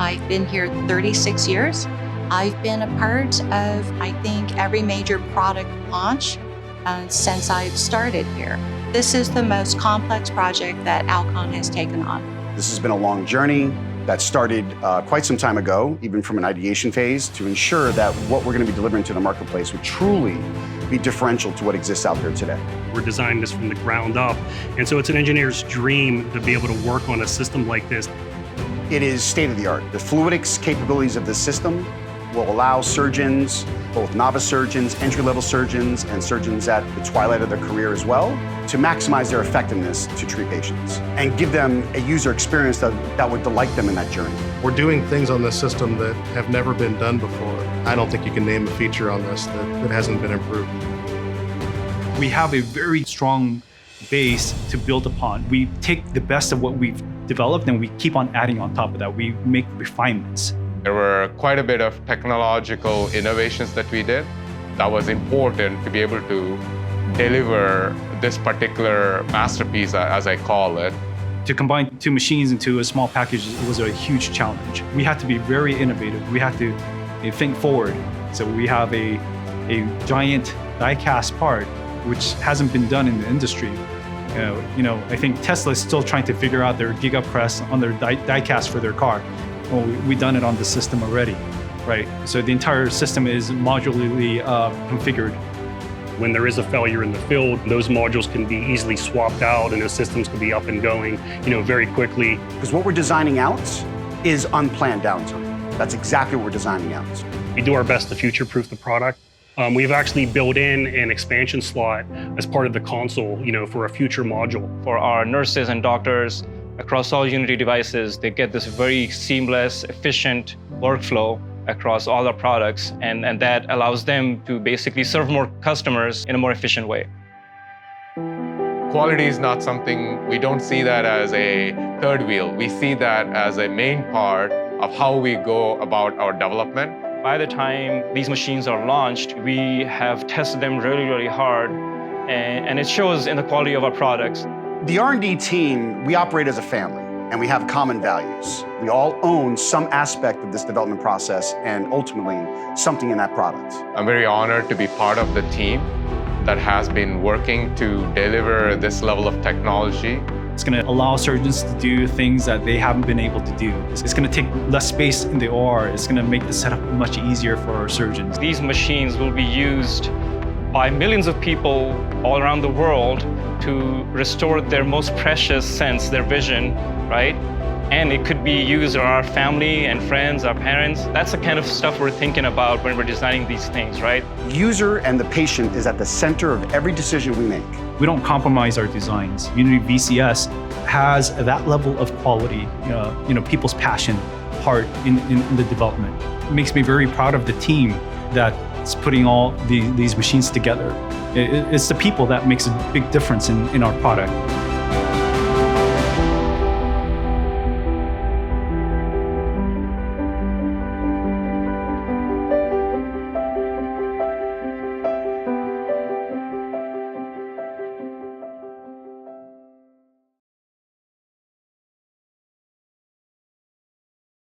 I've been here 36 years. I've been a part of, I think, every major product launch since I've started here. This is the most complex project that Alcon has taken on. This has been a long journey that started quite some time ago, even from an ideation phase, to ensure that what we're going to be delivering to the marketplace would truly be differential to what exists out there today. We're designing this from the ground up, and so it's an engineer's dream to be able to work on a system like this. It is state-of-the-art. The fluidics capabilities of this system will allow surgeons, both novice surgeons, entry-level surgeons, and surgeons at the twilight of their career as well, to maximize their effectiveness to treat patients and give them a user experience that would delight them in that journey. We're doing things on this system that have never been done before. I don't think you can name a feature on this that hasn't been improved. We have a very strong base to build upon. We take the best of what we've developed and we keep on adding on top of that. We make refinements. There were quite a bit of technological innovations that we did that was important to be able to deliver this particular masterpiece, as I call it. To combine two machines into a small package was a huge challenge. We had to be very innovative. We had to think forward. So we have a giant die-cast part, which hasn't been done in the industry. I think Tesla is still trying to figure out their gigapress on their die-cast for their car. Well, we've done it on the system already, right? So the entire system is modularly configured. When there is a failure in the field, those modules can be easily swapped out and those systems can be up and going, very quickly. Because what we're designing out is unplanned downtime. That's exactly what we're designing out. We do our best to future-proof the product. We've actually built in an expansion slot as part of the console, for a future module. For our nurses and doctors across all Unity devices, they get this very seamless, efficient workflow across all our products, and that allows them to basically serve more customers in a more efficient way. Quality is not something, we don't see that as a third wheel. We see that as a main part of how we go about our development. By the time these machines are launched, we have tested them really, really hard, and it shows in the quality of our products. The R&D team, we operate as a family, and we have common values. We all own some aspect of this development process and ultimately something in that product. I'm very honored to be part of the team that has been working to deliver this level of technology. It's going to allow surgeons to do things that they haven't been able to do. It's going to take less space in the OR. It's going to make the setup much easier for our surgeons. These machines will be used by millions of people all around the world to restore their most precious sense, their vision, right? And it could be used on our family and friends, our parents. That's the kind of stuff we're thinking about when we're designing these things, right? User and the patient is at the center of every decision we make. We don't compromise our designs. Unity VCS has that level of quality, people's passion, heart in the development. It makes me very proud of the team that's putting all these machines together. It's the people that makes a big difference in our product.